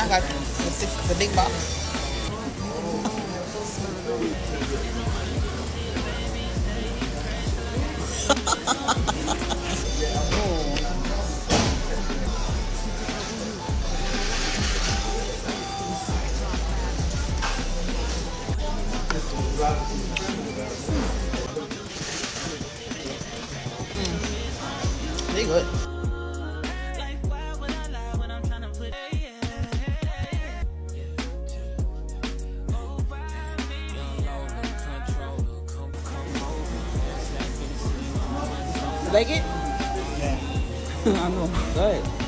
I got the big box. They good. You like it? I know. Good.